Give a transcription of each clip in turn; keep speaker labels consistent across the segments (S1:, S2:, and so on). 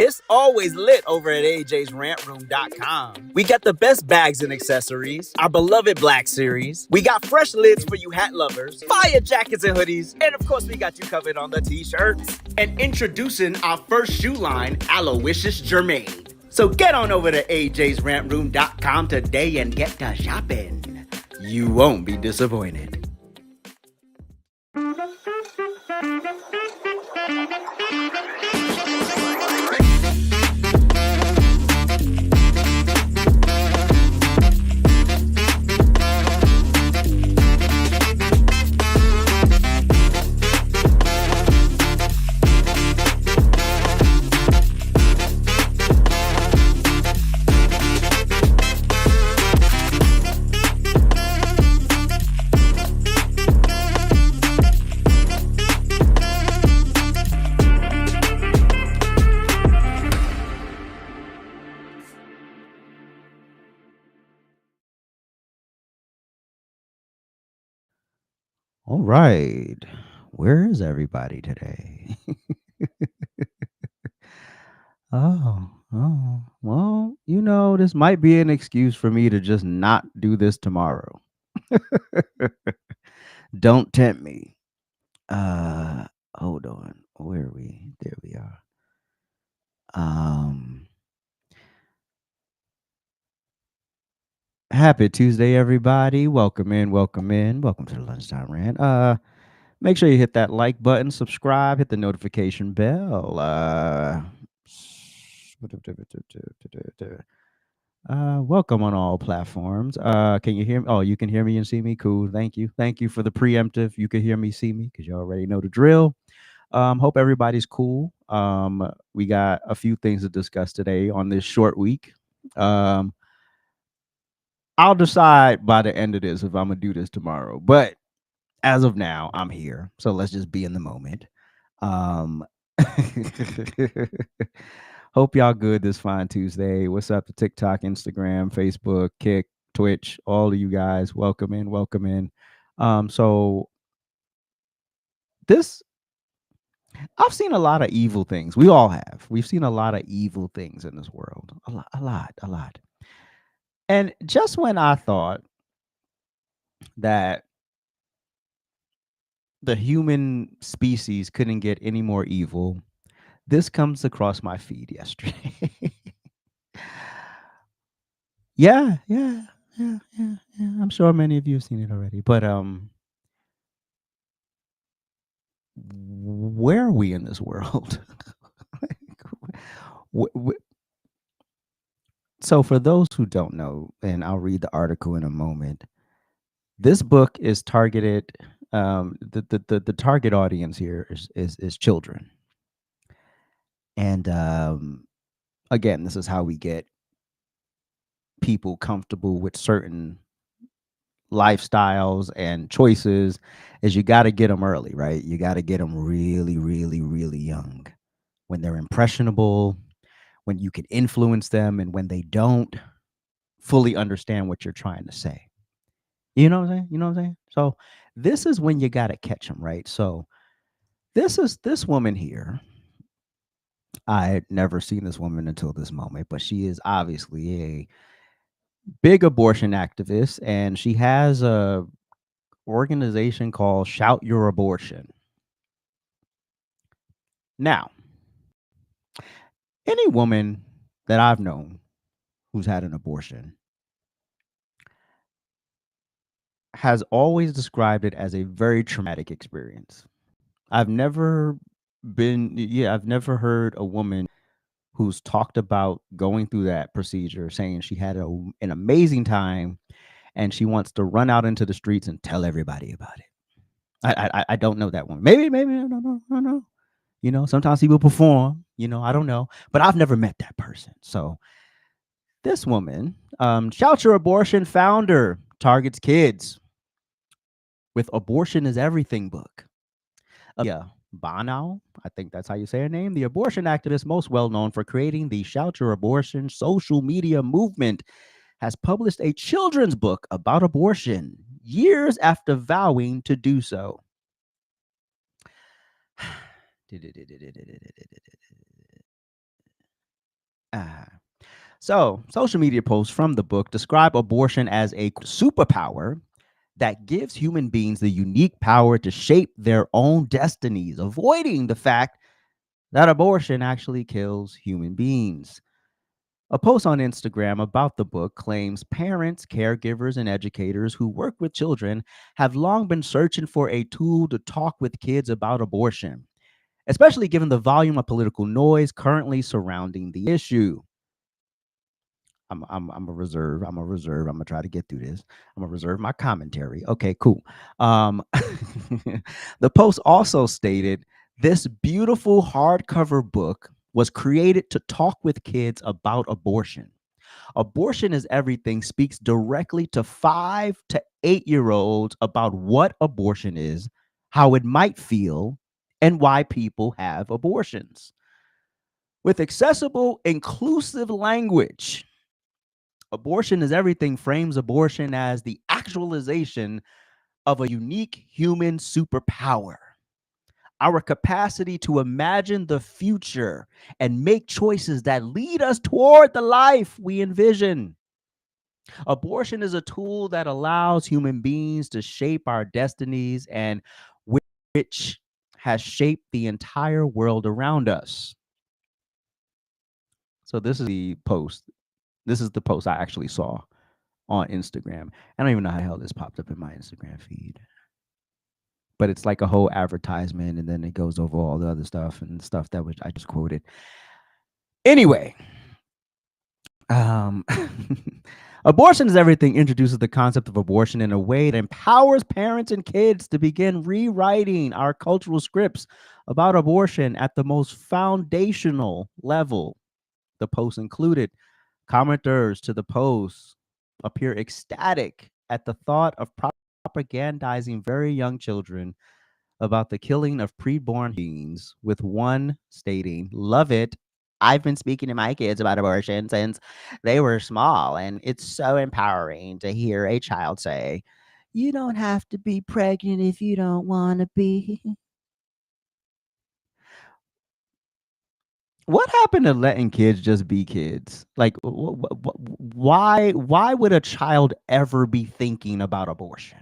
S1: It's always lit over at AJsRANTroom.com. We got the best bags and accessories, our beloved Black Series. We got fresh lids for you hat lovers, fire jackets and hoodies, and of course we got you covered on the t-shirts. And introducing our first shoe line, Aloysius Germain. So get on over to AJsRANTroom.com today and get to shopping. You won't be disappointed. All right. Where is everybody today? Well, this might be an excuse for me to just not do this tomorrow. Don't tempt me. Hold on. Where are we? There we are. Happy Tuesday, everybody. Welcome in. Welcome to the Lunchtime Rant. Make sure you hit that like button, subscribe, hit the notification bell. Welcome on all platforms. Can you hear me? Oh, you can hear me and see me. Cool. Thank you. Thank you for the preemptive. You can hear me, see me, because you already know the drill. Hope everybody's cool. We got a few things to discuss today on this short week. I'll decide by the end of this if I'm gonna do this tomorrow. But as of now, I'm here. So let's just be in the moment. Hope y'all good this fine Tuesday. What's up to TikTok, Instagram, Facebook, Kick, Twitch, all of you guys. Welcome in, welcome in. So this, I've seen a lot of evil things. We all have. We've seen a lot of evil things in this world. A lot. And just when I thought that the human species couldn't get any more evil, this comes across my feed yesterday. Yeah. I'm sure many of you have seen it already. But where are we in this world? So for those who don't know, and I'll read the article in a moment, this book is targeted. The target audience here is children, and again, this is how we get people comfortable with certain lifestyles and choices. Is you got to get them early, right? You got to get them really, really, really young, when they're impressionable, when you can influence them, and when they don't fully understand what you're trying to say. You know what I'm saying? So this is when you got to catch them, right? So this woman here. I had never seen this woman until this moment, but she is obviously a big abortion activist, and she has a organization called Shout Your Abortion. Now, any woman that I've known who's had an abortion has always described it as a very traumatic experience. I've never heard a woman who's talked about going through that procedure saying she had an amazing time and she wants to run out into the streets and tell everybody about it. I don't know that one. Maybe I don't know. Sometimes people perform. I don't know, but I've never met that person. So this woman, Shout Your Abortion founder, targets kids with Abortion is Everything book. Yeah. Banau, I think that's how you say her name, the abortion activist most well known for creating the Shout Your Abortion social media movement, has published a children's book about abortion years after vowing to do so. Uh, so, social media posts from the book describe abortion as a superpower that gives human beings the unique power to shape their own destinies, avoiding the fact that abortion actually kills human beings. A post on Instagram about the book claims parents, caregivers, and educators who work with children have long been searching for a tool to talk with kids about abortion, especially given the volume of political noise currently surrounding the issue. I'm a reserve. I'm a reserve. I'm gonna try to get through this. I'm gonna reserve my commentary. Okay, cool. The post also stated this beautiful hardcover book was created to talk with kids about abortion. Abortion is Everything speaks directly to 5 to 8-year-olds about what abortion is, how it might feel, and why people have abortions. With accessible, inclusive language, Abortion is Everything frames abortion as the actualization of a unique human superpower. Our capacity to imagine the future and make choices that lead us toward the life we envision. Abortion is a tool that allows human beings to shape our destinies and which has shaped the entire world around us. So this is the post. This is the post I actually saw on Instagram. I don't even know how the hell this popped up in my Instagram feed. But it's like a whole advertisement, and then it goes over all the other stuff and stuff that I just quoted. Anyway, um, Abortion is Everything introduces the concept of abortion in a way that empowers parents and kids to begin rewriting our cultural scripts about abortion at the most foundational level. The post included commenters to the post appear ecstatic at the thought of propagandizing very young children about the killing of preborn beings, with one stating, "Love it. I've been speaking to my kids about abortion since they were small, and it's so empowering to hear a child say, 'You don't have to be pregnant if you don't want to be.'" What happened to letting kids just be kids? Like, why would a child ever be thinking about abortion?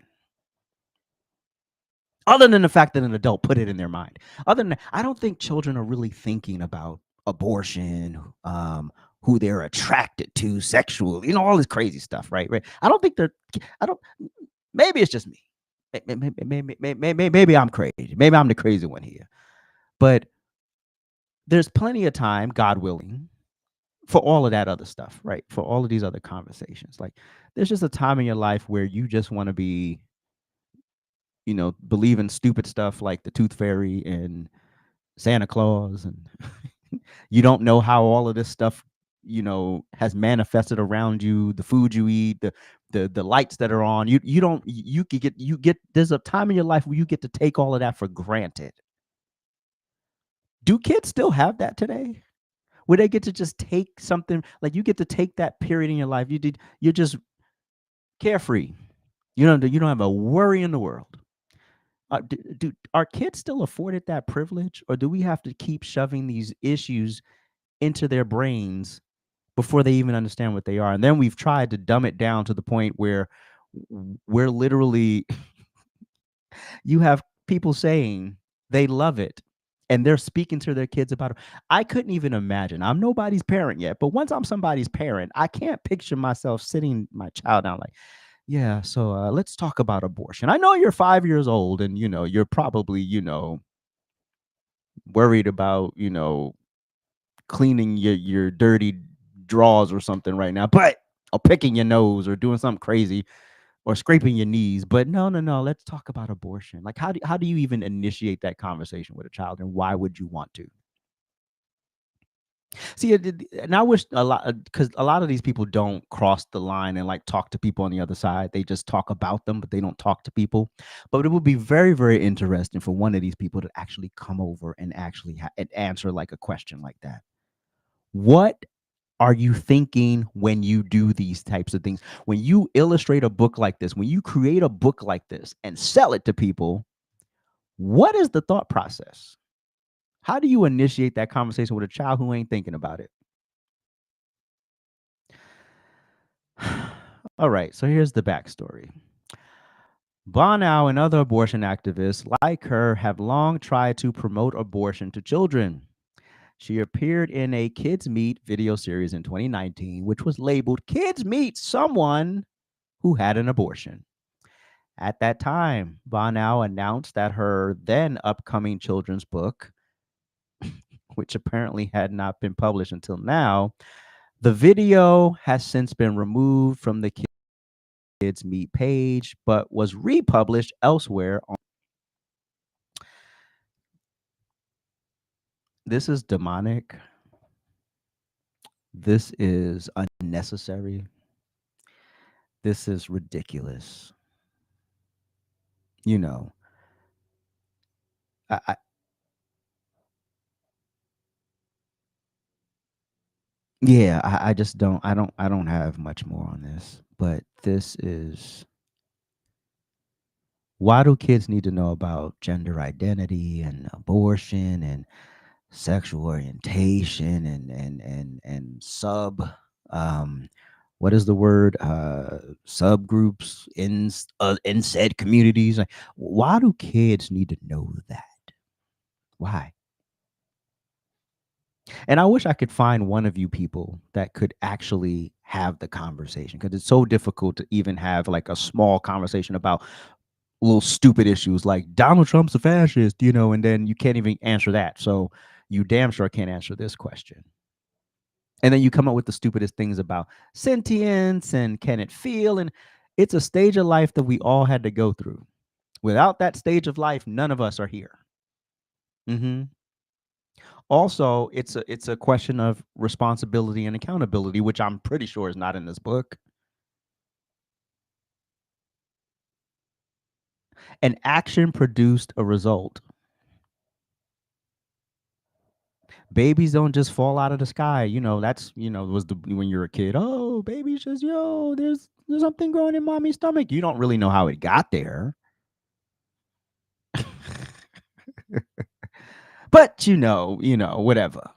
S1: Other than the fact that an adult put it in their mind. Other than that, I don't think children are really thinking about abortion, who they're attracted to sexually, all this crazy stuff, right? Right. I don't think they're. I don't. Maybe it's just me. Maybe I'm crazy. Maybe I'm the crazy one here. But there's plenty of time, God willing, for all of that other stuff, right? For all of these other conversations. Like, there's just a time in your life where you just want to be, believe in stupid stuff like the tooth fairy and Santa Claus, and you don't know how all of this stuff, has manifested around you, the food you eat, the lights that are on. You don't you get there's a time in your life where you get to take all of that for granted. Do kids still have that today? Where they get to just take something, like, you get to take that period in your life. You're just carefree. You don't have a worry in the world. Are kids still afforded that privilege, or do we have to keep shoving these issues into their brains before they even understand what they are? And then we've tried to dumb it down to the point where we're literally you have people saying they love it, and they're speaking to their kids about it. I couldn't even imagine. I'm nobody's parent yet, but once I'm somebody's parent, I can't picture myself sitting my child down like, "Yeah, so let's talk about abortion. I know you're 5 years old, and you're probably worried about cleaning your dirty drawers or something right now, but or picking your nose or doing something crazy or scraping your knees. But no, no, no. Let's talk about abortion. Like, how do you even initiate that conversation with a child, and why would you want to? See, and I wish a lot, because a lot of these people don't cross the line and like talk to people on the other side. They just talk about them, but they don't talk to people. But it would be very, very interesting for one of these people to actually come over and actually and answer like a question like that. What are you thinking when you do these types of things? When you illustrate a book like this, when you create a book like this and sell it to people, what is the thought process? How do you initiate that conversation with a child who ain't thinking about it? All right, so here's the backstory. Bonow and other abortion activists like her have long tried to promote abortion to children. She appeared in a Kids Meet video series in 2019, which was labeled Kids Meet Someone Who Had an Abortion. At that time, Bonow announced that her then upcoming children's book, which apparently had not been published until now, the video has since been removed from the Kids Meet page, but was republished elsewhere. This is demonic. This is unnecessary. This is ridiculous. You know, I yeah, I just don't have much more on this, but this is why do kids need to know about gender identity and abortion and sexual orientation and um what is the word subgroups in said communities? Like, why do kids need to know that? Why? And I wish I could find one of you people that could actually have the conversation, because it's so difficult to even have like a small conversation about little stupid issues like Donald Trump's a fascist, and then you can't even answer that. So you damn sure can't answer this question. And then you come up with the stupidest things about sentience and can it feel? And it's a stage of life that we all had to go through. Without that stage of life, none of us are here. Hmm. Also, it's a question of responsibility and accountability, which I'm pretty sure is not in this book. An action produced a result. Babies don't just fall out of the sky. That's was the when you're a kid. Oh, babies just there's something growing in mommy's stomach. You don't really know how it got there, but whatever.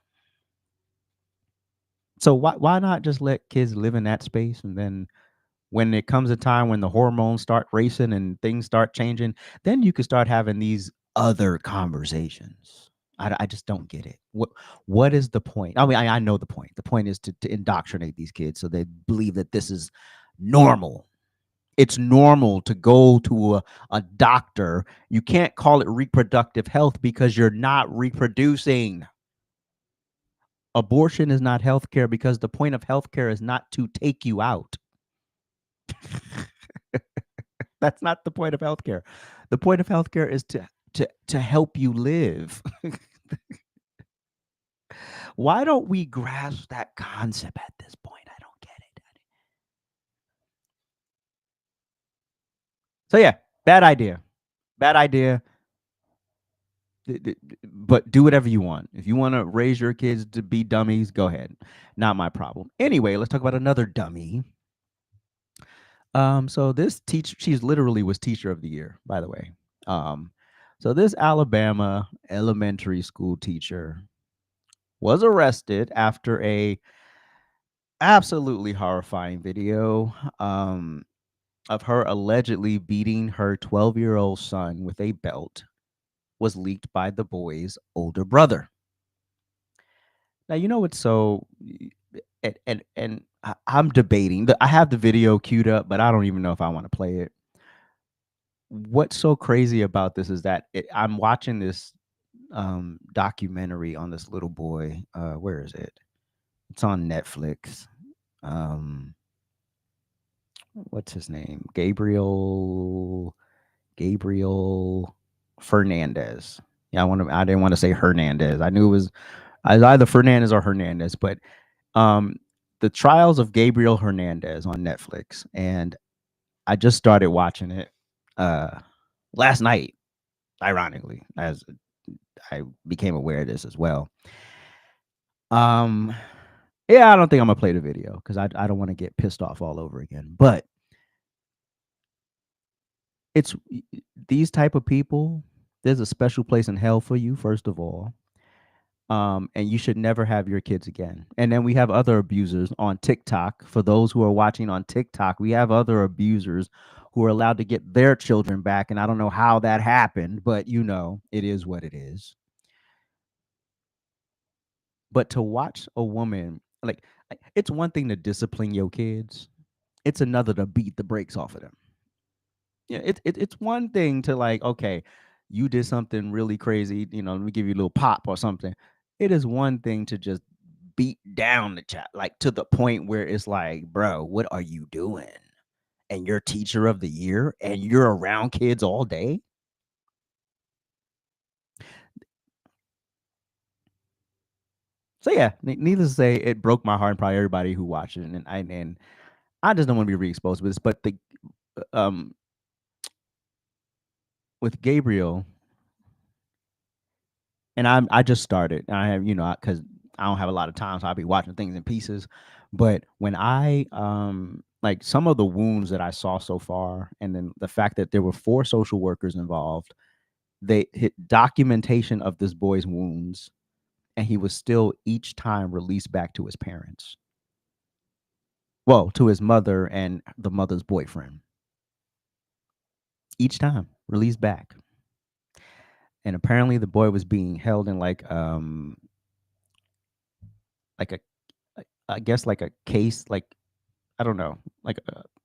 S1: So why not just let kids live in that space, and then when it comes a time when the hormones start racing and things start changing, then you can start having these other conversations. I just don't get it. What is the point? I mean, I know the point. The point is to indoctrinate these kids so they believe that this is normal. It's normal to go to a doctor. You can't call it reproductive health because you're not reproducing. Abortion is not healthcare because the point of healthcare is not to take you out. That's not the point of healthcare. The point of healthcare is to help you live. Why don't we grasp that concept at this point? I don't get it. So yeah, bad idea. Bad idea. But do whatever you want. If you want to raise your kids to be dummies, go ahead. Not my problem. Anyway, let's talk about another dummy. So this teacher, she's literally was teacher of the year, by the way. Um, so this Alabama elementary school teacher was arrested after a absolutely horrifying video of her allegedly beating her 12-year-old son with a belt was leaked by the boy's older brother. Now, what's so I'm debating. I have the video queued up, but I don't even know if I want to play it. What's so crazy about this is that I'm watching this documentary on this little boy. Where is it? It's on Netflix. Um, what's his name? Gabriel Fernandez. Yeah, I didn't want to say Hernandez. I knew it was either Fernandez or Hernandez, but um the trials of Gabriel Hernandez on Netflix. And I just started watching it last night, ironically, as I became aware of this as well. Um yeah, I don't think I'm gonna play the video because I don't want to get pissed off all over again. But it's these type of people, there's a special place in hell for you, first of all. And you should never have your kids again. And then we have other abusers on TikTok. For those who are watching on TikTok, we have other abusers who are allowed to get their children back. And I don't know how that happened, but it is what it is. But to watch a woman, like, it's one thing to discipline your kids, it's another to beat the brakes off of them. Yeah, it's one thing to, like, okay, you did something really crazy, let me give you a little pop or something. It is one thing to just beat down the child, like, to the point where it's like, bro, what are you doing? And you're teacher of the year and you're around kids all day. So yeah, needless to say, it broke my heart, and probably everybody who watched it, and I just don't want to be re-exposed with this. But the um with Gabriel, and I just started. And I have, because I don't have a lot of time, so I'll be watching things in pieces. But when I like some of the wounds that I saw so far, and then the fact that there were 4 social workers involved, they hit documentation of this boy's wounds, and he was still each time released back to his parents. Well, to his mother and the mother's boyfriend. Each time released back. And apparently the boy was being held in like a I guess like a case, like, I don't know, like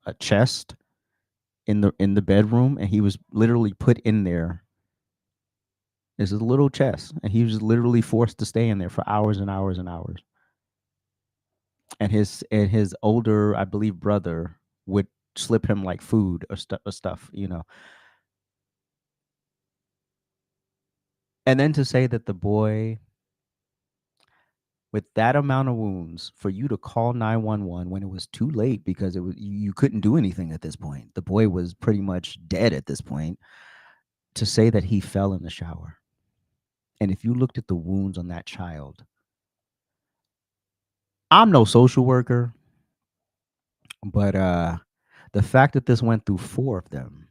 S1: a chest in the bedroom, and he was literally put in there. It's a little chest, and he was literally forced to stay in there for hours and hours and hours. And his older, I believe, brother would slip him like food or stuff. And then to say that the boy, with that amount of wounds, for you to call 911 when it was too late, because it was you couldn't do anything at this point. The boy was pretty much dead at this point. To say that he fell in the shower. And if you looked at the wounds on that child, I'm no social worker, but the fact that this went through 4 of them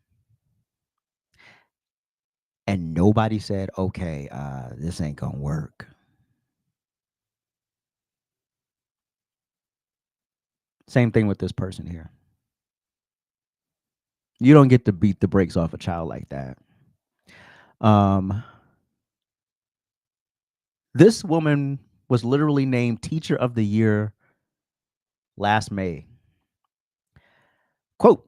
S1: and nobody said, "Okay, this ain't gonna work." Same thing with this person here. You don't get to beat the brakes off a child like that. Um, this woman was literally named Teacher of the Year last May. Quote,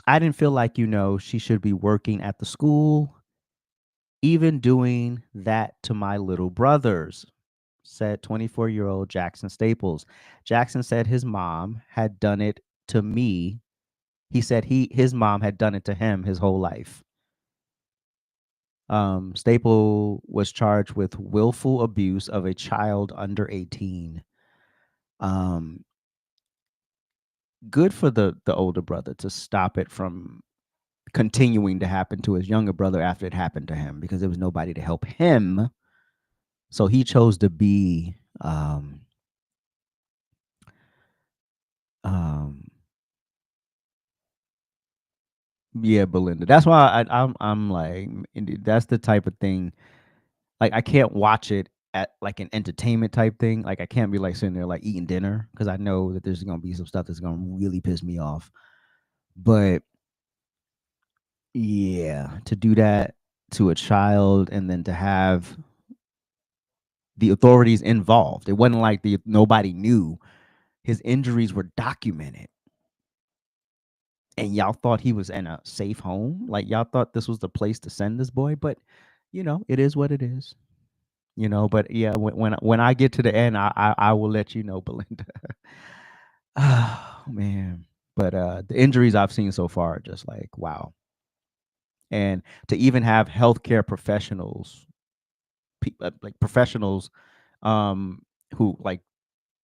S1: "I didn't feel like, she should be working at the school, even doing that to my little brothers," said 24-year-old Jackson Staples. Jackson said his mom had done it to me. He said his mom had done it to him his whole life. Staple was charged with willful abuse of a child under 18. Um, Good for the older brother to stop it from continuing to happen to his younger brother after it happened to him, because there was nobody to help him. So he chose to be um yeah, Belinda. That's why I'm like, that's the type of thing. Like, I can't watch it at like an entertainment type thing. Like, I can't be like sitting there like eating dinner, because I know that there's gonna be some stuff that's gonna really piss me off. But yeah, to do that to a child, and then to have the authorities involved. It wasn't like nobody knew. His injuries were documented. And y'all thought he was in a safe home. Like, y'all thought this was the place to send this boy, but it is what it is. But yeah, when I get to the end, I will let you know, Belinda. Oh man. But the injuries I've seen so far are just like, wow. And to even have healthcare professionals, like professionals, um, who, like,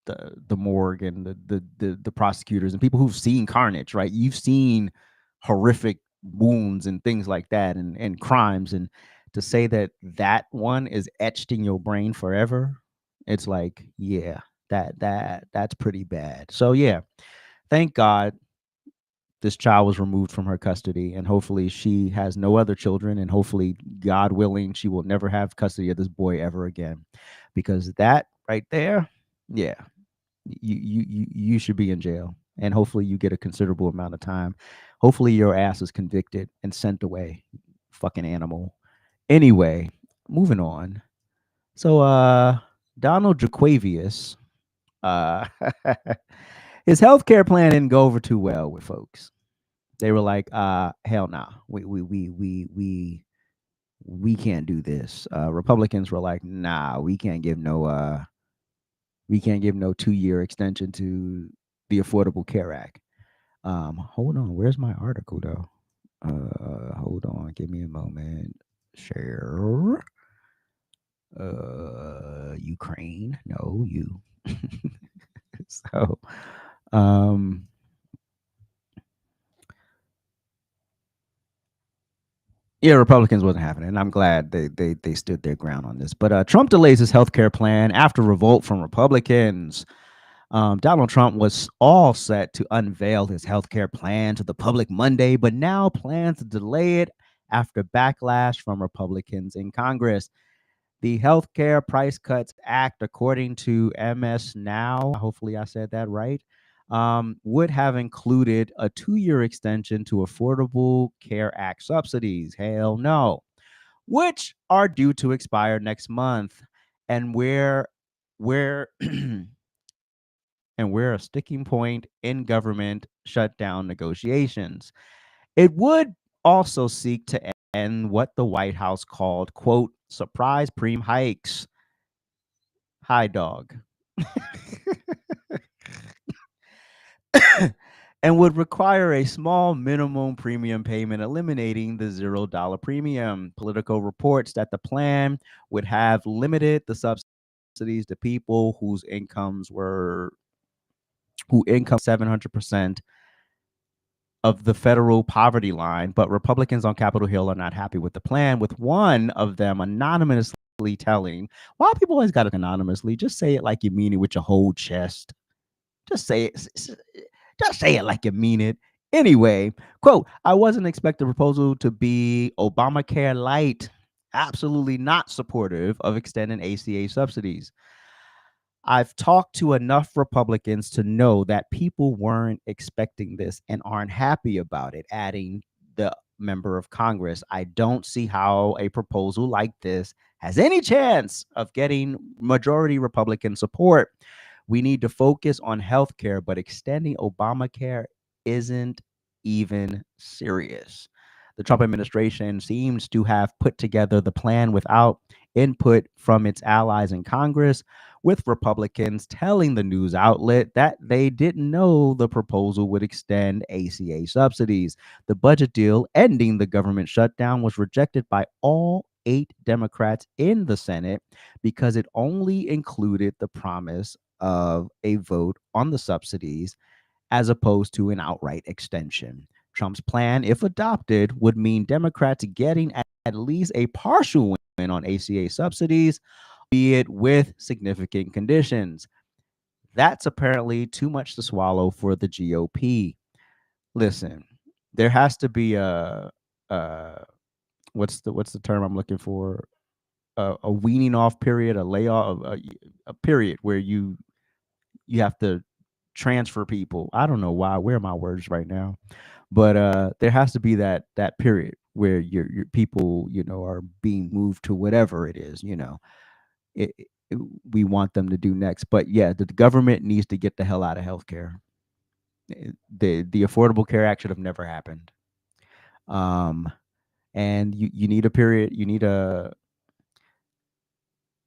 S1: the morgue and the prosecutors and people who've seen carnage, right? You've seen horrific wounds and things like that, and crimes, and to say that that one is etched in your brain forever, it's like, yeah, that's pretty bad. So yeah, thank God this child was removed from her custody, and hopefully she has no other children, and hopefully, God willing, she will never have custody of this boy ever again, because that right there, yeah, you should be in jail, and hopefully you get a considerable amount of time. Hopefully your ass is convicted and sent away, fucking animal. Anyway, moving on. So Donald Jaquavius, uh his healthcare plan didn't go over too well with folks. They were like, hell nah. We can't do this. Republicans were like, nah, we can't give no 2-year extension to the Affordable Care Act. Hold on, where's my article though? Hold on, give me a moment. Share. Ukraine. No, you. So, um, yeah, Republicans wasn't having it, and I'm glad they stood their ground on this. But Trump delays his health care plan after revolt from Republicans. Donald Trump was all set to unveil his health care plan to the public Monday, but now plans to delay it after backlash from Republicans in Congress. The Healthcare Price Cuts Act, according to MS Now, hopefully I said that right, would have included a 2-year extension to Affordable Care Act subsidies. Hell no. Which are due to expire next month. And where and we're a sticking point in government shutdown negotiations. It would also seek to end what the White House called, quote, surprise premium hikes. Hi, dog. And would require a small minimum premium payment, eliminating the $0 premium. Politico reports that the plan would have limited the subsidies to people who income 700% of the federal poverty line, but Republicans on Capitol Hill are not happy with the plan, with one of them anonymously telling, why people always got to anonymously, just say it like you mean it with your whole chest. Just say it. Just say it like you mean it. Anyway, quote, I wasn't expecting the proposal to be Obamacare light. Absolutely not supportive of extending ACA subsidies. I've talked to enough Republicans to know that people weren't expecting this and aren't happy about it, adding the member of Congress. I don't see how a proposal like this has any chance of getting majority Republican support. We need to focus on health care, but extending Obamacare isn't even serious. The Trump administration seems to have put together the plan without input from its allies in Congress, with Republicans telling the news outlet that they didn't know the proposal would extend ACA subsidies. The budget deal ending the government shutdown was rejected by all 8 Democrats in the Senate because it only included the promise of a vote on the subsidies as opposed to an outright extension. Trump's plan, if adopted, would mean Democrats getting at least a partial win on ACA subsidies, albeit with significant conditions. That's apparently too much to swallow for the GOP. Listen, there has to be what's the term I'm looking for? A weaning off period, a layoff, a period where you have to transfer people. I don't know why. Where are my words right now? But there has to be that period where your people, are being moved to whatever it is, we want them to do next. But yeah, the government needs to get the hell out of healthcare. The Affordable Care Act should have never happened. And you need a period. You need a.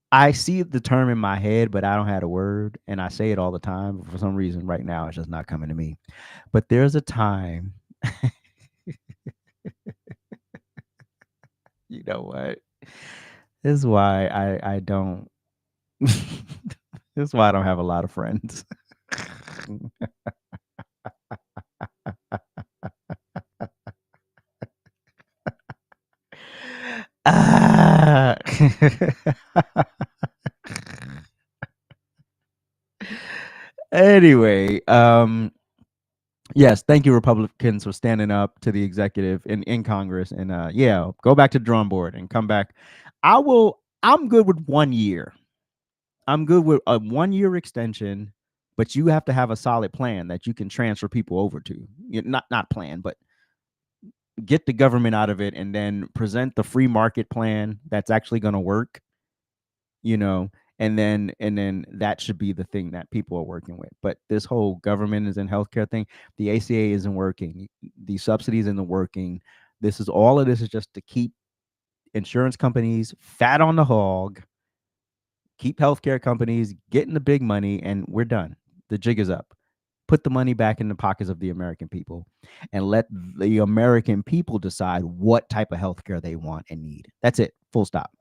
S1: I see the term in my head, but I don't have a word, and I say it all the time. But for some reason, right now, it's just not coming to me. But there's a time. You know what? This is why I don't. This is why I don't have a lot of friends. Ah. Anyway, Yes, thank you, Republicans, for standing up to the executive in Congress. And yeah, go back to the drawing board and come back. I will. I'm good with 1 year. I'm good with a 1 year extension, but you have to have a solid plan that you can transfer people over to. Not plan, but get the government out of it, and then present the free market plan that's actually going to work. You know, and then that should be the thing that people are working with. But this whole government is in healthcare thing, the ACA isn't working, the subsidies isn't working. This is all of this is just to keep insurance companies fat on the hog, keep healthcare companies getting the big money, and we're done. The jig is up. Put the money back in the pockets of the American people and let the American people decide what type of healthcare they want and need. That's it. Full stop.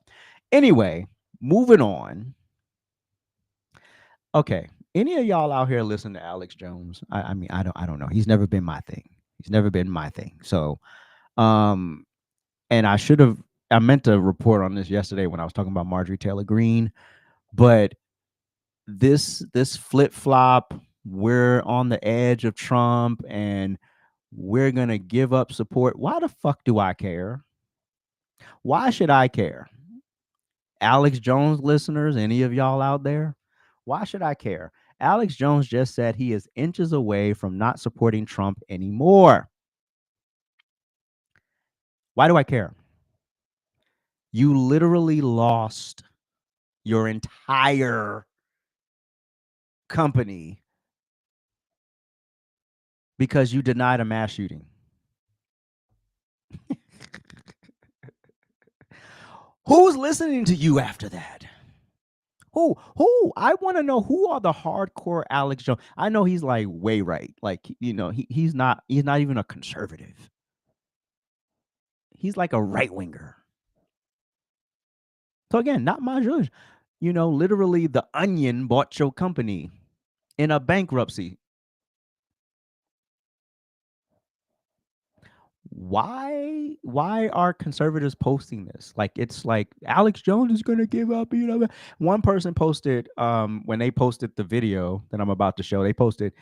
S1: Anyway, moving on. Okay. Any of y'all out here listen to Alex Jones? I mean, I don't know. He's never been my thing. He's never been my thing. So, um, and I meant to report on this yesterday when I was talking about Marjorie Taylor Greene, but this flip flop, we're on the edge of Trump and we're gonna give up support. Why the fuck do I care? Why should I care? Alex Jones listeners, any of y'all out there, why should I care? Alex Jones just said he is inches away from not supporting Trump anymore. Why do I care? You literally lost your entire company because you denied a mass shooting. Who's listening to you after that? Who? I want to know who are the hardcore Alex Jones. I know he's like way right. Like, he's not even a conservative. He's like a right winger. So again, not my judge. Literally the Onion bought your company in a bankruptcy. Why are conservatives posting this? Like, it's like Alex Jones is gonna give up. One person posted, when they posted the video that I'm about to show, they posted,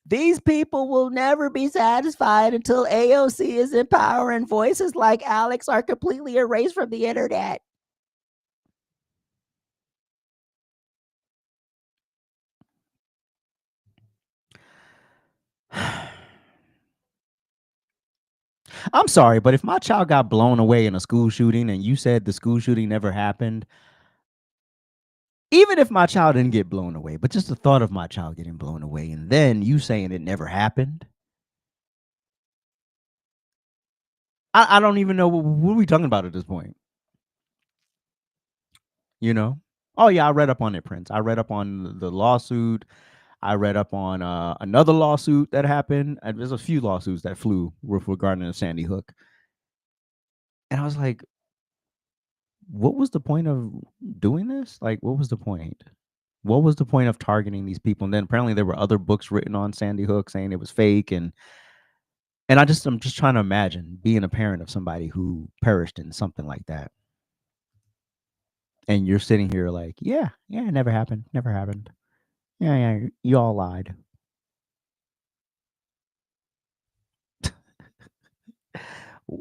S1: these people will never be satisfied until AOC is in power and voices like Alex are completely erased from the internet. I'm sorry, but if my child got blown away in a school shooting and you said the school shooting never happened, even if my child didn't get blown away, but just the thought of my child getting blown away and then you saying it never happened, I don't even know what are we talking about at this point, you know? Oh yeah, I read up on it, Prince. I read up on the lawsuit. I read up on another lawsuit that happened. And there's a few lawsuits that flew with regarding to Sandy Hook. And I was like, what was the point of doing this? Like, what was the point? What was the point of targeting these people? And then apparently there were other books written on Sandy Hook saying it was fake. And I'm just trying to imagine being a parent of somebody who perished in something like that. And you're sitting here like, yeah, it never happened. Never happened. Yeah, you all lied.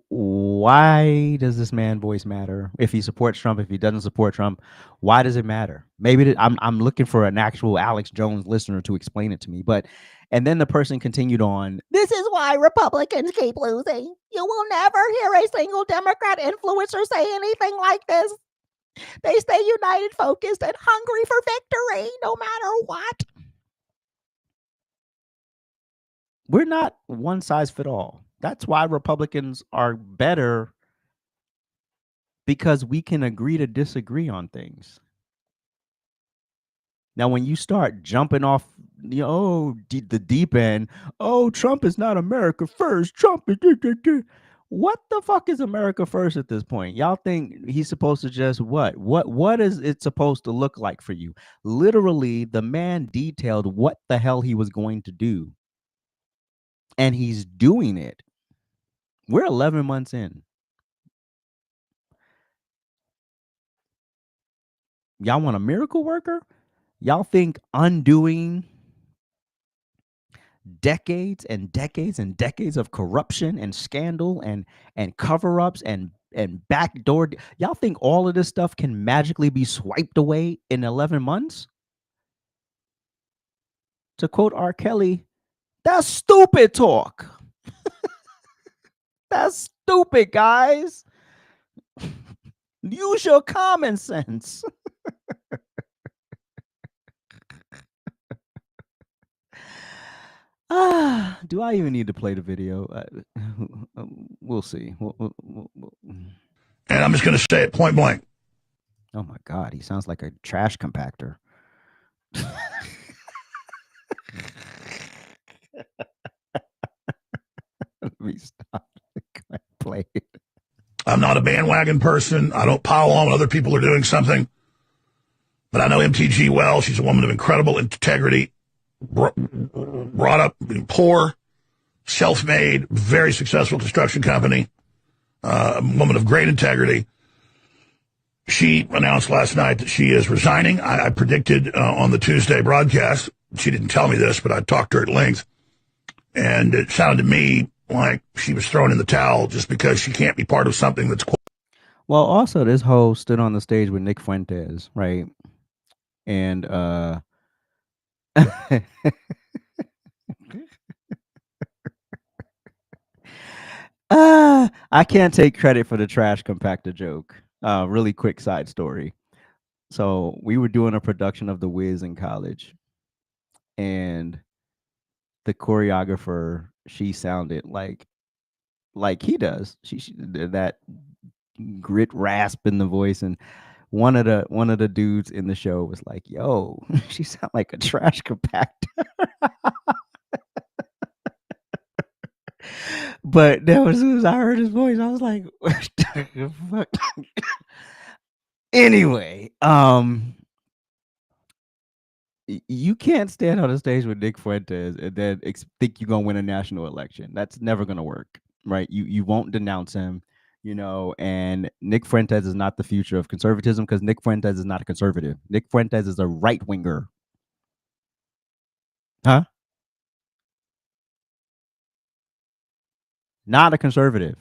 S1: Why does this man voice matter? If he supports Trump, if he doesn't support Trump, why does it matter? Maybe I'm looking for an actual Alex Jones listener to explain it to me. But and then the person continued on. This is why Republicans keep losing. You will never hear a single Democrat influencer say anything like this. They stay united, focused, and hungry for victory, no matter what. We're not one size fit all. That's why Republicans are better, because we can agree to disagree on things. Now, when you start jumping off, the deep end, Trump is not America first. Trump is. What the fuck is America first at this point? Y'all think he's supposed to just what? What is it supposed to look like for you? Literally, the man detailed what the hell he was going to do, and he's doing it. We're 11 months in. Y'all want a miracle worker? Y'all think undoing decades and decades and decades of corruption and scandal and cover-ups and backdoor. Y'all think all of this stuff can magically be swiped away in 11 months? To quote R. Kelly, that's stupid talk. That's stupid, guys. Use your common sense. Do I even need to play the video? We'll see.
S2: And I'm just going to say it point blank.
S1: Oh my God, he sounds like a trash compactor. Let me stop. Play it.
S2: I'm not a bandwagon person. I don't pile on when other people are doing something. But I know MTG well. She's a woman of incredible integrity, brought up poor, self-made, very successful construction company, a woman of great integrity. She announced last night that she is resigning. I predicted on the Tuesday broadcast, she didn't tell me this, but I talked to her at length, and it sounded to me like she was throwing in the towel just because she can't be part of something that's...
S1: Well, also, this hoe stood on the stage with Nick Fuentes, right? And I can't take credit for the trash compactor joke. Really quick side story. So we were doing a production of The Wiz in college, and the choreographer, she sounded like he does. She that grit rasp in the voice, and one of the dudes in the show was like, "Yo, she sound like a trash compactor." But that was as soon as I heard his voice, I was like, "What the fuck?" Anyway, you can't stand on the stage with Nick Fuentes and then think you're gonna win a national election. That's never gonna work, right? You won't denounce him, and Nick Fuentes is not the future of conservatism because Nick Fuentes is not a conservative. Nick Fuentes is a right winger. Huh? Not a conservative.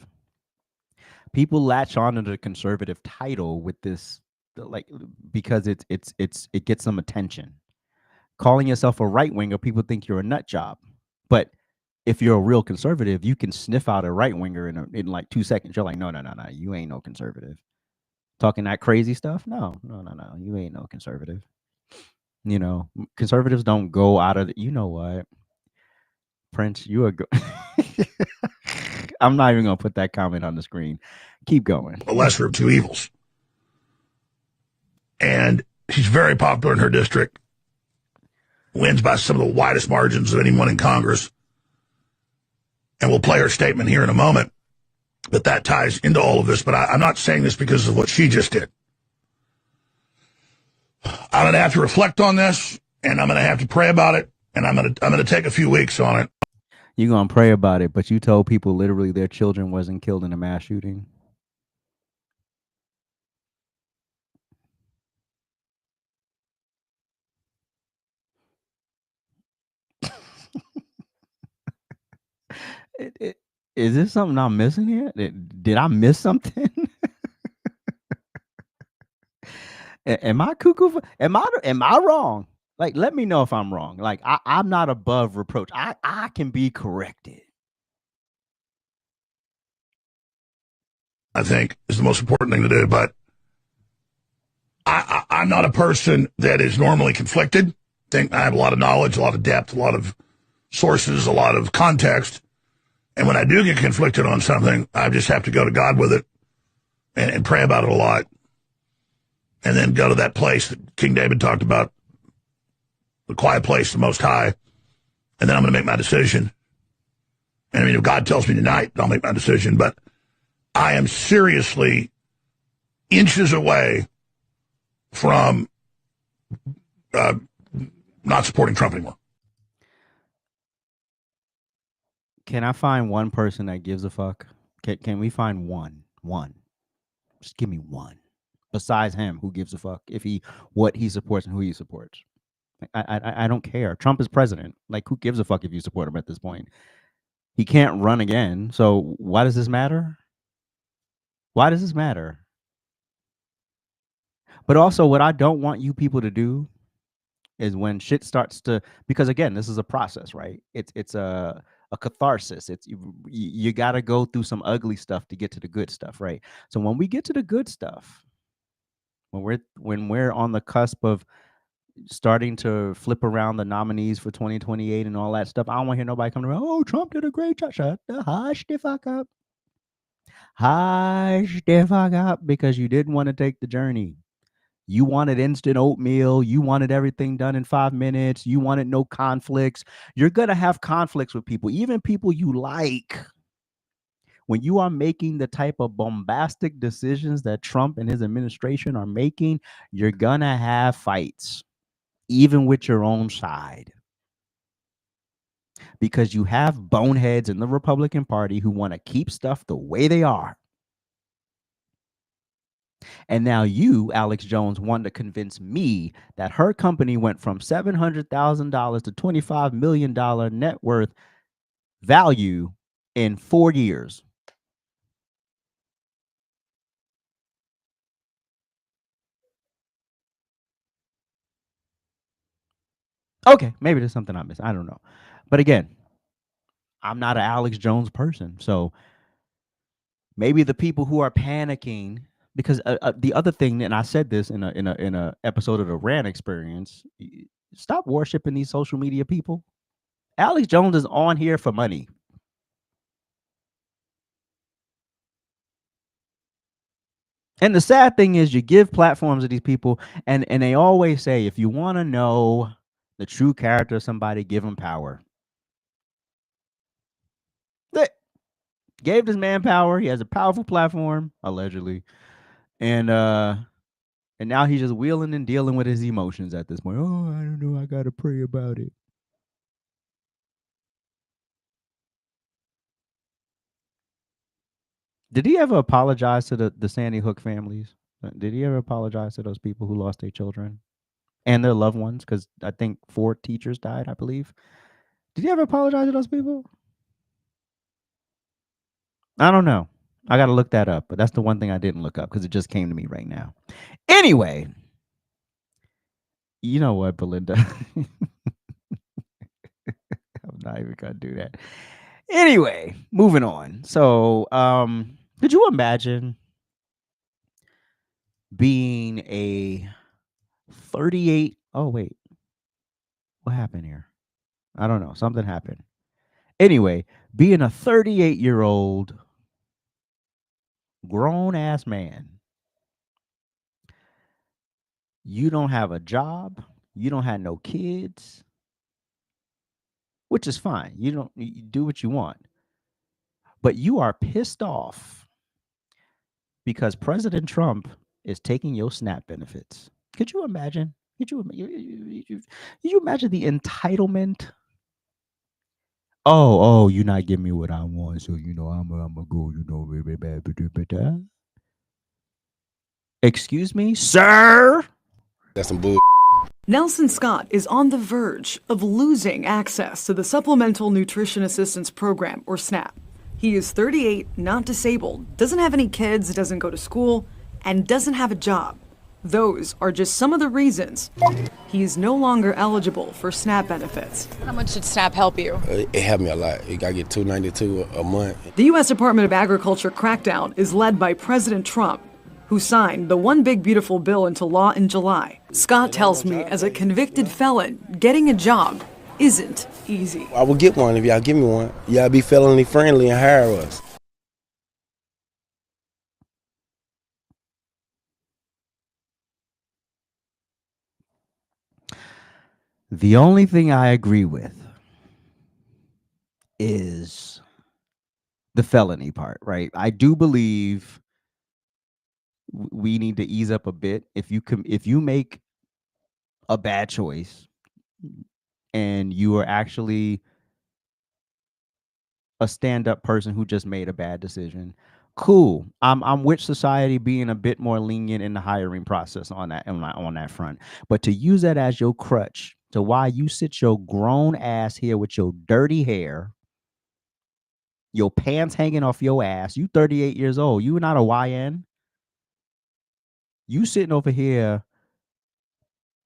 S1: People latch on to the conservative title with this, like, because it gets some attention. Calling yourself a right winger, people think you're a nut job. But if you're a real conservative, you can sniff out a right winger in like 2 seconds. You're like, no, you ain't no conservative. Talking that crazy stuff? No, you ain't no conservative. Conservatives don't go out of you know what? Prince, you are I'm not even gonna put that comment on the screen. Keep going.
S2: The lesser of two evils. And she's very popular in her district. Wins by some of the widest margins of anyone in Congress. And we'll play her statement here in a moment. But that ties into all of this. But I'm not saying this because of what she just did. I'm going to have to reflect on this, and I'm going to have to pray about it, and I'm going to take a few weeks on it.
S1: You're going to pray about it, but you told people literally their children wasn't killed in a mass shooting. Is this something I'm missing here? Did I miss something? Am I cuckoo? Am I wrong? Like, let me know if I'm wrong. Like, I'm not above reproach. I can be corrected.
S2: I think is the most important thing to do. But I'm not a person that is normally conflicted. I think I have a lot of knowledge, a lot of depth, a lot of sources, a lot of context. And when I do get conflicted on something, I just have to go to God with it and pray about it a lot. And then go to that place that King David talked about, the quiet place, the Most High. And then I'm going to make my decision. And I mean, if God tells me tonight, I'll make my decision. But I am seriously inches away from not supporting Trump anymore.
S1: Can I find one person that gives a fuck? Can we find one? Just give me one. Besides him, who gives a fuck? What he supports and who he supports. I don't care. Trump is president. Like, who gives a fuck if you support him at this point? He can't run again. So why does this matter? Why does this matter? But also, what I don't want you people to do is when shit starts to, because again, this is a process, right? It's a catharsis. It's you got to go through some ugly stuff to get to the good stuff, right? So when we get to the good stuff, when we're on the cusp of starting to flip around the nominees for 2028 and all that stuff, I don't want to hear nobody coming around. Oh, Trump did a great job. Shut the hush the fuck up. Hush the fuck up, because you didn't want to take the journey. You wanted instant oatmeal. You wanted everything done in 5 minutes. You wanted no conflicts. You're going to have conflicts with people, even people you like. When you are making the type of bombastic decisions that Trump and his administration are making, you're going to have fights, even with your own side. Because you have boneheads in the Republican Party who want to keep stuff the way they are. And now you, Alex Jones, want to convince me that her company went from $700,000 to $25 million net worth value in 4 years. Okay, maybe there's something I missed. I don't know. But again, I'm not an Alex Jones person. So maybe the people who are panicking, because the other thing, and I said this in a episode of the Rant Experience, stop worshiping these social media people. Alex Jones is on here for money. And the sad thing is, you give platforms to these people, and they always say, if you want to know the true character of somebody, give them power. They gave this man power. He has a powerful platform, allegedly, and now he's just wheeling and dealing with his emotions at this point. Oh, I don't know. I gotta pray about it. Did he ever apologize to the Sandy Hook families? Did he ever apologize to those people who lost their children and their loved ones? Because I think 4 teachers died, I believe. Did he ever apologize to those people? I don't know. I got to look that up, but that's the one thing I didn't look up because it just came to me right now. Anyway, you know what, Belinda? I'm not even going to do that. Anyway, moving on. So, could you imagine being a 38? Oh, wait. What happened here? I don't know. Something happened. Anyway, being a 38-year-old grown ass man, you don't have a job, you don't have no kids, which is fine. You do what you want. But you are pissed off because President Trump is taking your SNAP benefits. Could you imagine? Could you imagine the entitlement? Oh, you're not giving me what I want, so I'm gonna go. Excuse me, sir.
S3: That's some bull.
S4: Nelson Scott is on the verge of losing access to the Supplemental Nutrition Assistance Program, or SNAP. He is 38, not disabled, doesn't have any kids, doesn't go to school, and doesn't have a job. Those are just some of the reasons he is no longer eligible for SNAP benefits.
S5: How much did SNAP help you?
S3: It helped me a lot. I get $292 a month.
S4: The U.S. Department of Agriculture crackdown is led by President Trump, who signed the One Big Beautiful Bill into law in July. Scott tells me, as a convicted felon, getting a job isn't easy.
S3: I will get one if y'all give me one. Y'all be felony friendly and hire us.
S1: The only thing I agree with is the felony part, right? I do believe we need to ease up a bit. If you make a bad choice and you are actually a stand-up person who just made a bad decision, cool. I'm with society being a bit more lenient in the hiring process on that front. But to use that as your crutch So why you sit your grown ass here with your dirty hair, your pants hanging off your ass, you 38 years old, you not a YN, you sitting over here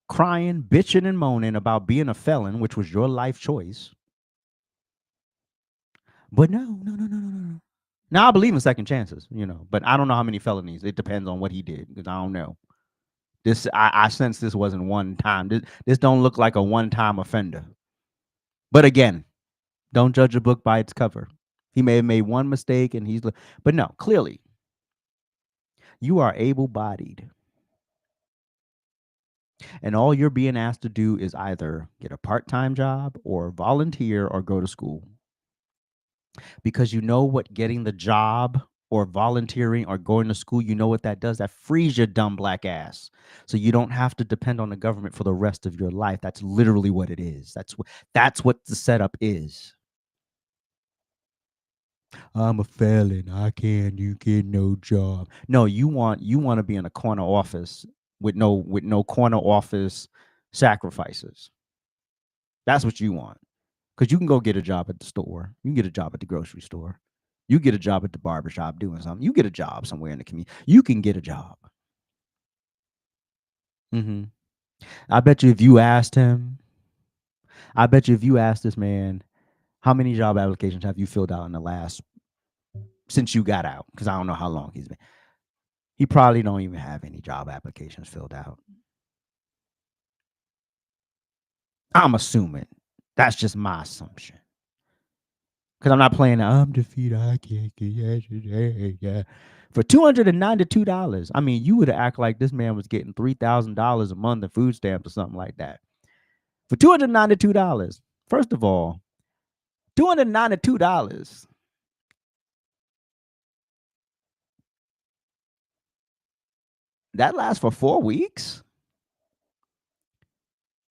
S1: crying, bitching, and moaning about being a felon, which was your life choice. But no. Now I believe in second chances, but I don't know how many felonies. It depends on what he did, because I don't know. I sense this wasn't one time. This don't look like a one-time offender. But again, don't judge a book by its cover. He may have made one mistake and but no, clearly, you are able-bodied. And all you're being asked to do is either get a part-time job or volunteer or go to school. Because you know what getting the job or volunteering or going to school, you know what that does? That frees your dumb black ass. So you don't have to depend on the government for the rest of your life. That's literally what it is. That's what the setup is. I'm a felon. You get no job. No, you want to be in a corner office with no corner office sacrifices. That's what you want. Because you can go get a job at the store. You can get a job at the grocery store. You get a job at the barbershop doing something. You get a job somewhere in the community. You can get a job. Mm-hmm. I bet you if you asked this man, how many job applications have you filled out in the last, since you got out? Because I don't know how long he's been. He probably don't even have any job applications filled out. I'm assuming. That's just my assumption. Because I'm not playing I'm defeated. I can't get yesterday. For $292. I mean, you would act like this man was getting $3,000 a month in food stamps or something like that. For $292. First of all, $292. That lasts for 4 weeks?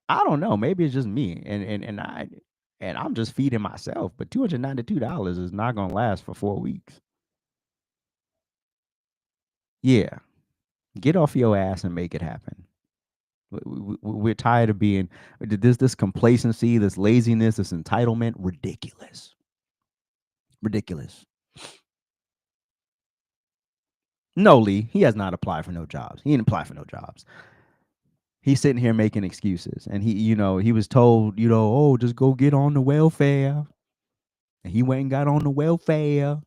S1: I don't know. Maybe it's just me. And I'm just feeding myself. But $292 is not gonna last for 4 weeks. Yeah. Get off your ass and make it happen. We're tired of being this complacency, this laziness, this entitlement. Ridiculous. No, Lee, he has not applied for no jobs. He didn't apply for no jobs. He's sitting here making excuses. And he was told, oh, just go get on the welfare. And he went and got on the welfare.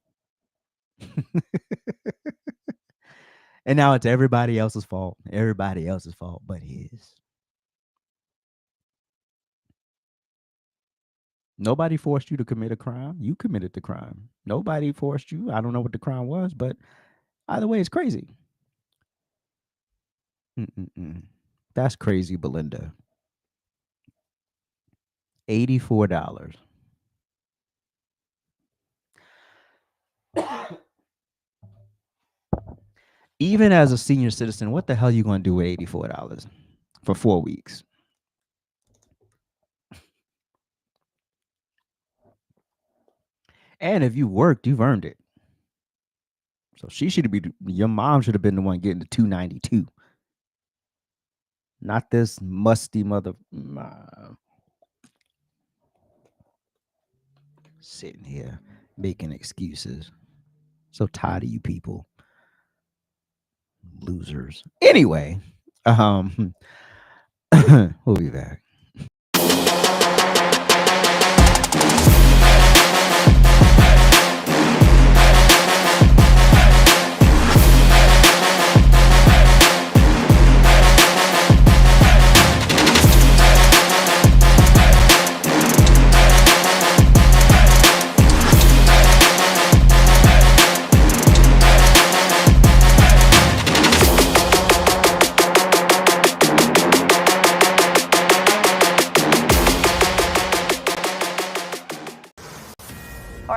S1: And now it's everybody else's fault. Everybody else's fault but his. Nobody forced you to commit a crime. You committed the crime. Nobody forced you. I don't know what the crime was, but either way, it's crazy. That's crazy, Belinda. $84. Even as a senior citizen, what the hell are you going to do with $84 for 4 weeks? And if you worked, you've earned it. So your mom should have been the one getting the $292. Not this musty mother. Sitting here making excuses. So tired of you people. Losers. Anyway, we'll be back.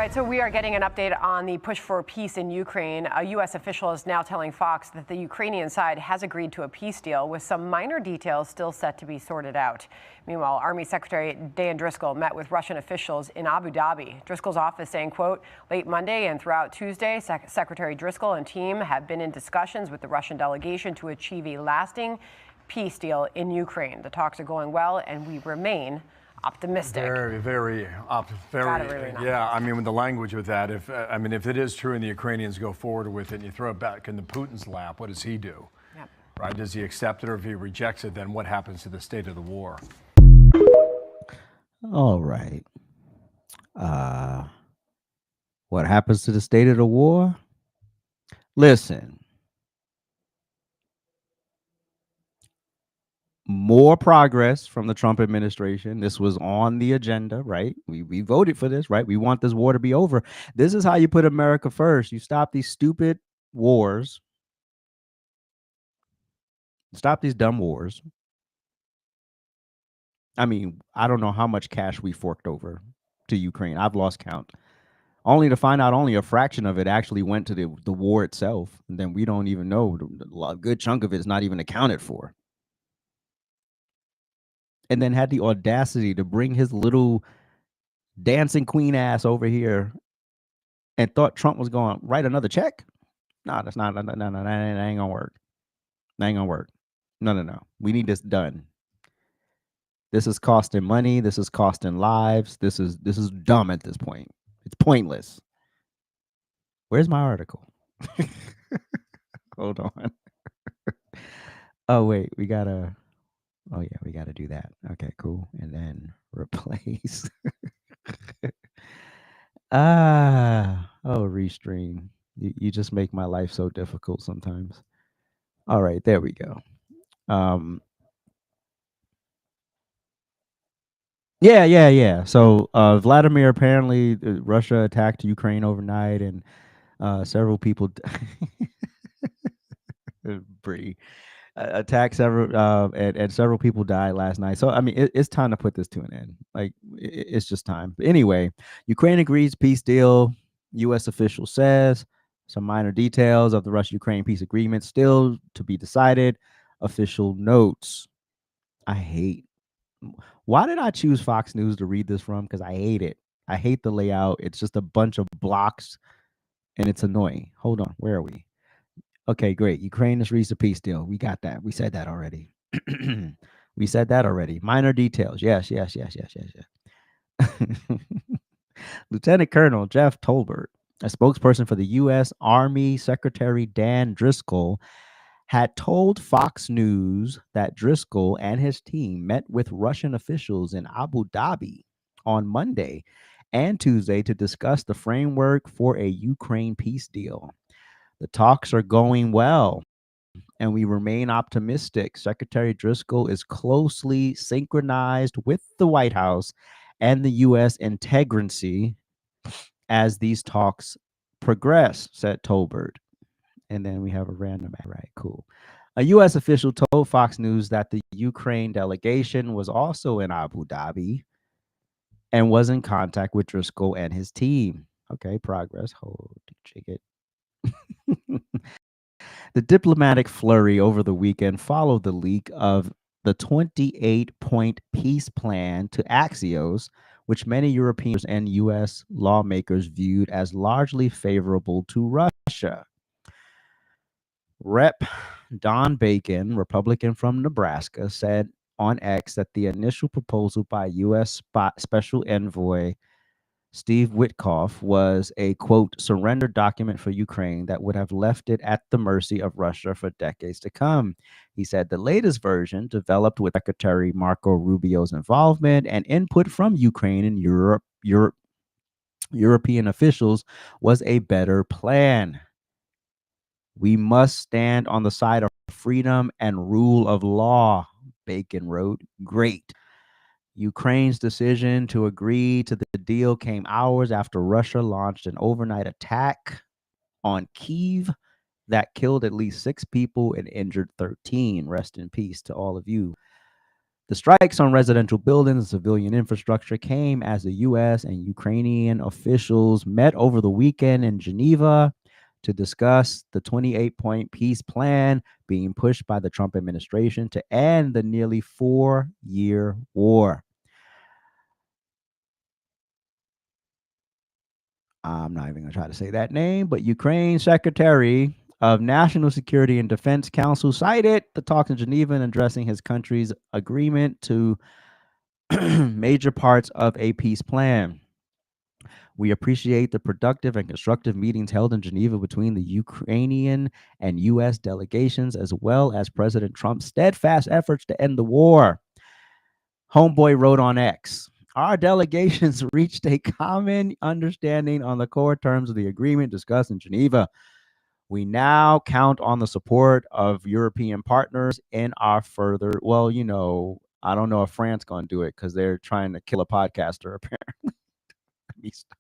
S5: So we are getting an update on the push for peace in Ukraine. A U.S. official is now telling Fox that the Ukrainian side has agreed to a peace deal with some minor details still set to be sorted out. Meanwhile, Army Secretary Dan Driscoll met with Russian officials in Abu Dhabi. Driscoll's office saying, quote, late Monday and throughout Tuesday, Secretary Driscoll and team have been in discussions with the Russian delegation to achieve a lasting peace deal in Ukraine. The talks are going well, and we remain optimistic.
S6: Very. Yeah, I mean, with the language with that, if it is true and the Ukrainians go forward with it and you throw it back into Putin's lap, what does he do?
S5: Yep.
S6: Right? Does he accept it, or if he rejects it, then what happens to the state of the war?
S1: All right. What happens to the state of the war? Listen. More progress from the Trump administration. This was on the agenda, right? We voted for this, right? We want this war to be over. This is how you put America first. You stop these stupid wars. Stop these dumb wars. I mean, I don't know how much cash we forked over to Ukraine. I've lost count. Only to find out only a fraction of it actually went to the war itself. And then we don't even know. A good chunk of it is not even accounted for. And then had the audacity to bring his little dancing queen ass over here and thought Trump was going to write another check. No, that's not. No, that ain't gonna work. That ain't gonna work. No. We need this done. This is costing money. This is costing lives. This is dumb at this point. It's pointless. Where's my article? Hold on. Oh wait, we gotta. Oh yeah, we gotta do that. Okay, cool. And then replace. Restream. You just make my life so difficult sometimes. All right, there we go. Yeah. So Vladimir, apparently Russia attacked Ukraine overnight, and several people Bree attacked several and several people died last night. So I mean, it's time to put this to an end. Like it's just time. But anyway, Ukraine agrees peace deal. U.S. official says some minor details of the Russia-Ukraine peace agreement still to be decided. Official notes. Why did I choose Fox News to read this from? Because I hate it. I hate the layout. It's just a bunch of blocks and it's annoying. Hold on. Where are we? Okay, great. Ukraine has reached a peace deal. We got that. We said that already. Minor details. Yes. Lieutenant Colonel Jeff Tolbert, a spokesperson for the U.S. Army Secretary Dan Driscoll, had told Fox News that Driscoll and his team met with Russian officials in Abu Dhabi on Monday and Tuesday to discuss the framework for a Ukraine peace deal. The talks are going well, and we remain optimistic. Secretary Driscoll is closely synchronized with the White House and the U.S. integrancy as these talks progress, said Tolbert. And then we have a random ad, right? Cool. A U.S. official told Fox News that the Ukraine delegation was also in Abu Dhabi and was in contact with Driscoll and his team. Okay, progress. Hold, check it. The diplomatic flurry over the weekend followed the leak of the 28-point peace plan to Axios, which many Europeans and U.S. lawmakers viewed as largely favorable to Russia. Rep. Don Bacon, Republican from Nebraska, said on X that the initial proposal by U.S. Special Envoy Steve Witkoff was a, quote, surrender document for Ukraine that would have left it at the mercy of Russia for decades to come. He said the latest version, developed with Secretary Marco Rubio's involvement and input from Ukraine and European officials, was a better plan. We must stand on the side of freedom and rule of law, Bacon wrote. Great. Ukraine's decision to agree to the deal came hours after Russia launched an overnight attack on Kyiv that killed at least 6 people and injured 13. Rest in peace to all of you. The strikes on residential buildings and civilian infrastructure came as the U.S. and Ukrainian officials met over the weekend in Geneva to discuss the 28-point peace plan being pushed by the Trump administration to end the nearly 4-year war. I'm not even going to try to say that name, but Ukraine Secretary of National Security and Defense Council cited the talks in Geneva in addressing his country's agreement to major parts of a peace plan. We appreciate the productive and constructive meetings held in Geneva between the Ukrainian and U.S. delegations, as well as President Trump's steadfast efforts to end the war. Homeboy wrote on X, our delegations reached a common understanding on the core terms of the agreement discussed in Geneva. We now count on the support of European partners in our further, well, I don't know if France going to do it because they're trying to kill a podcaster, apparently. Let me stop.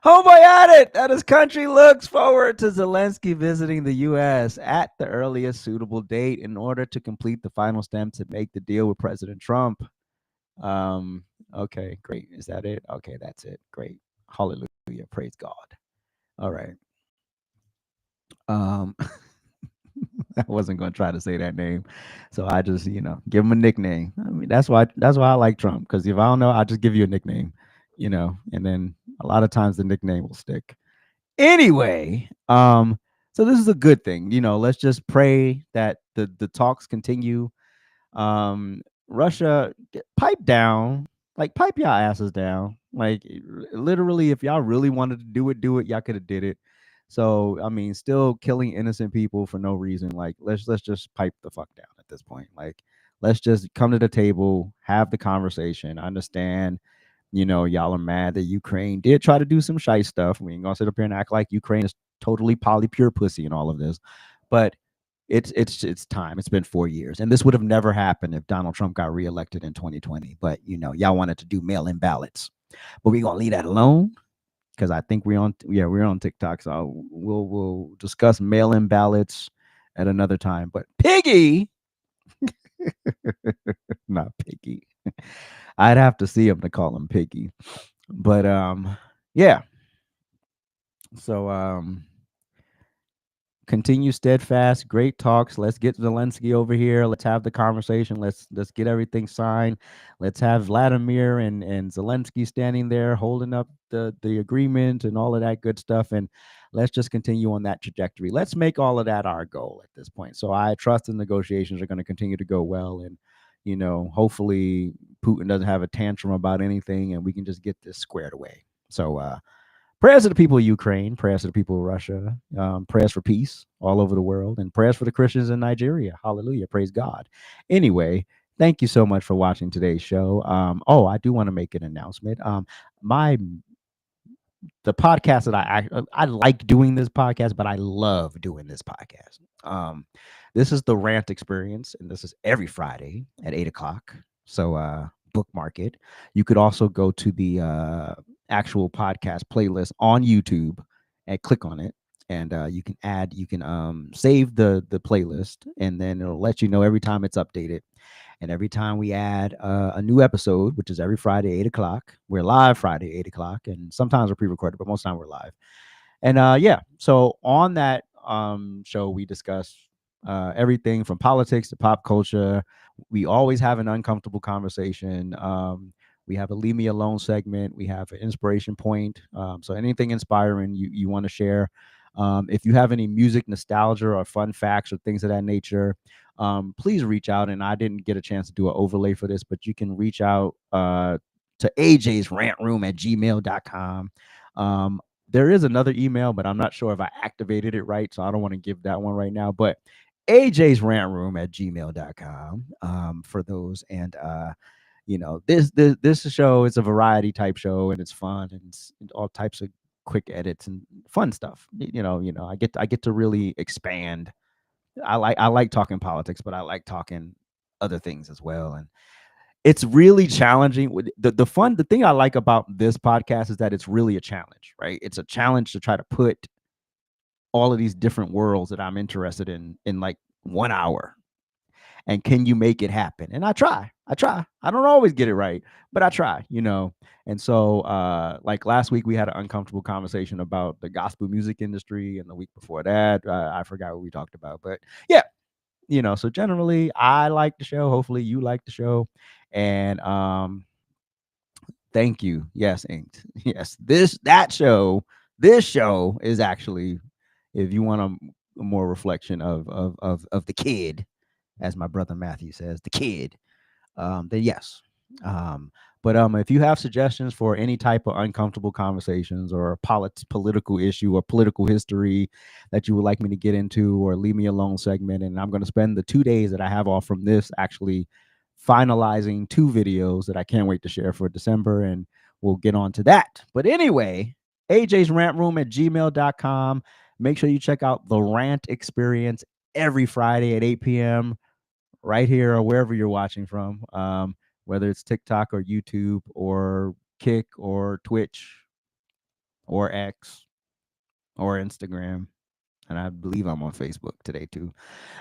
S1: Homeboy added that his country looks forward to Zelensky visiting the U.S. at the earliest suitable date in order to complete the final steps to make the deal with President Trump. Okay, great. Is that it? Okay, that's it. Great. Hallelujah. Praise God. All right. I wasn't going to try to say that name, so I just give him a nickname. I mean, that's why I like Trump, because if I don't know, I'll just give you a nickname, and then a lot of times the nickname will stick. Anyway, so this is a good thing. Let's just pray that the talks continue. Russia, pipe down, like pipe y'all asses down. Like literally, if y'all really wanted to do it, y'all could have did it. So I mean, still killing innocent people for no reason. Like let's just pipe the fuck down at this point. Like let's just come to the table, have the conversation. I understand, y'all are mad that Ukraine did try to do some shy stuff. We ain't gonna sit up here and act like Ukraine is totally polypure pussy and all of this, but it's time. It's been 4 years, and this would have never happened if Donald Trump got reelected in 2020. But y'all wanted to do mail-in ballots, but we're gonna leave that alone because I think we're on TikTok, so we'll discuss mail-in ballots at another time. But Piggy, not Piggy. I'd have to see him to call him Piggy, but yeah. So continue steadfast. Great talks. Let's get Zelensky over here. Let's have the conversation. Let's get everything signed. Let's have Vladimir and Zelensky standing there holding up the agreement and all of that good stuff. And let's just continue on that trajectory. Let's make all of that our goal at this point. So I trust the negotiations are going to continue to go well. And, hopefully Putin doesn't have a tantrum about anything and we can just get this squared away. So, prayers to the people of Ukraine, prayers to the people of Russia, prayers for peace all over the world, and prayers for the Christians in Nigeria. Hallelujah. Praise God. Anyway, thank you so much for watching today's show. I do want to make an announcement. The podcast that I like doing this podcast, but I love doing this podcast. This is the Rant Experience, and this is every Friday at 8:00. So bookmark it. You could also go to the actual podcast playlist on YouTube and click on it, and you can save the playlist, and then it'll let you know every time it's updated. And every time we add a new episode, which is every Friday, 8:00, we're live Friday, 8:00, and sometimes we're pre-recorded, but most of the time we're live. And so on that show, we discuss everything from politics to pop culture. We always have an uncomfortable conversation. We have a leave me alone segment. We have an inspiration point. So anything inspiring you want to share. If you have any music nostalgia or fun facts or things of that nature, please reach out. And I didn't get a chance to do an overlay for this, but you can reach out to AJsRANTroom@gmail.com. There is another email, but I'm not sure if I activated it right, so I don't want to give that one right now. But AJsRANTroom@gmail.com for those. And this show is a variety type show, and it's fun, and it's all types of quick edits and fun stuff. I get to really expand. I like talking politics, but I like talking other things as well. And it's really challenging. The thing I like about this podcast is that it's really a challenge, right? It's a challenge to try to put all of these different worlds that I'm interested in like 1 hour. And can you make it happen? And I try. I don't always get it right, but I try, And so like last week, we had an uncomfortable conversation about the gospel music industry. And the week before that, I forgot what we talked about. But yeah, so generally, I like the show. Hopefully you like the show. And Thank you. Yes, Inked. Yes, this show is actually, if you want a more reflection of the kid, as my brother Matthew says, the kid. Then yes. Um, but if you have suggestions for any type of uncomfortable conversations or a political issue or political history that you would like me to get into, or leave me alone segment, and I'm going to spend the 2 days that I have off from this actually finalizing 2 videos that I can't wait to share for December, and we'll get on to that. But anyway, AJsRANTroom@gmail.com. Make sure you check out the Rant Experience every Friday at 8 p.m. right here or wherever you're watching from, whether it's TikTok or YouTube or Kick or Twitch or X or Instagram. And I believe I'm on Facebook today too.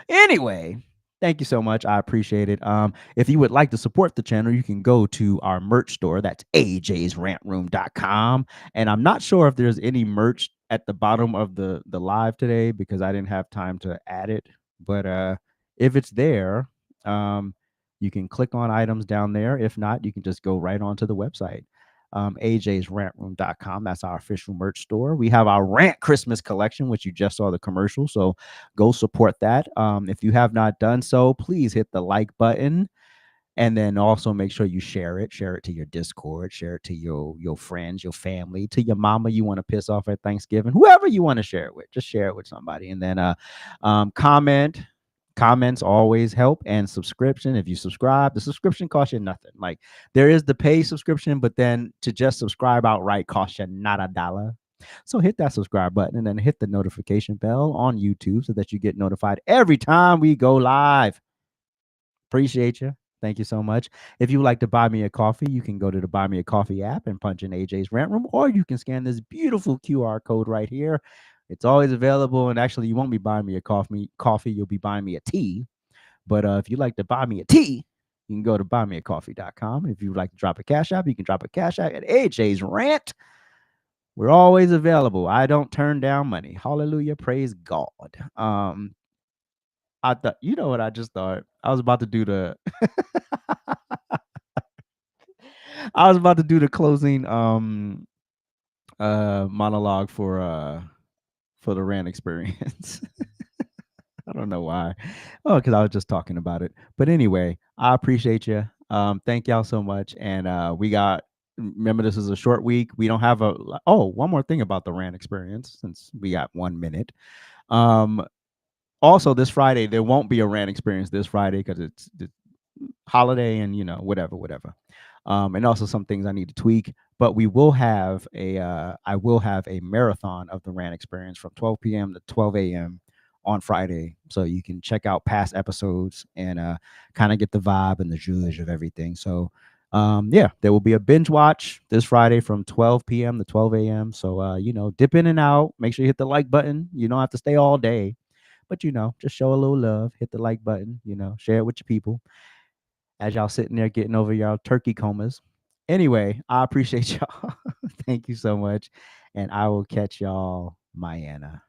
S1: Anyway, thank you so much. I appreciate it. If you would like to support the channel, you can go to our merch store. That's AJsRANTroom.com. And I'm not sure if there's any merch at the bottom of the live today because I didn't have time to add it. But if it's there, you can click on items down there. If not, you can just go right onto the website. AJsRANTroom.com. That's our official merch store. We have our Rant Christmas collection, which you just saw the commercial. So go support that. If you have not done so, please hit the like button. And then also make sure you share it. Share it to your Discord. Share it to your friends, your family, to your mama you want to piss off at Thanksgiving. Whoever you want to share it with, just share it with somebody. And then comment. Comments always help, and subscription. If you subscribe, the subscription costs you nothing. Like, there is the pay subscription, but then to just subscribe outright costs you not $1. So hit that subscribe button and then hit the notification bell on YouTube so that you get notified every time we go live. Appreciate you. Thank you so much. If you would like to buy me a coffee, you can go to the Buy Me a Coffee app and punch in AJ's Rant Room, or you can scan this beautiful QR code right here. It's always available, and actually, you won't be buying me a coffee. You'll be buying me a tea. But if you'd like to buy me a tea, you can go to buymeacoffee.com. If you'd like to drop a cash app, you can drop a cash app at AJ's Rant. We're always available. I don't turn down money. Hallelujah. Praise God. I thought, you know what I just thought? I was about to do the I was about to do the closing monologue for the Rant experience. I don't know why. Oh, because I was just talking about it. But anyway, I appreciate you. Thank y'all so much. And remember, this is a short week. We don't have one more thing about the Rant experience, since we got 1 minute. Also, this Friday, there won't be a Rant experience this Friday because it's the holiday and, whatever. And also some things I need to tweak. But we will have I will have a marathon of the Rant experience from 12 p.m. to 12 a.m. on Friday, so you can check out past episodes and kind of get the vibe and the zhuzh of everything. So yeah, there will be a binge watch this Friday from 12 p.m. to 12 a.m. So dip in and out. Make sure you hit the like button. You don't have to stay all day, but just show a little love. Hit the like button. Share it with your people as y'all sitting there getting over y'all turkey comas. Anyway, I appreciate y'all. Thank you so much, and I will catch y'all, Mayana.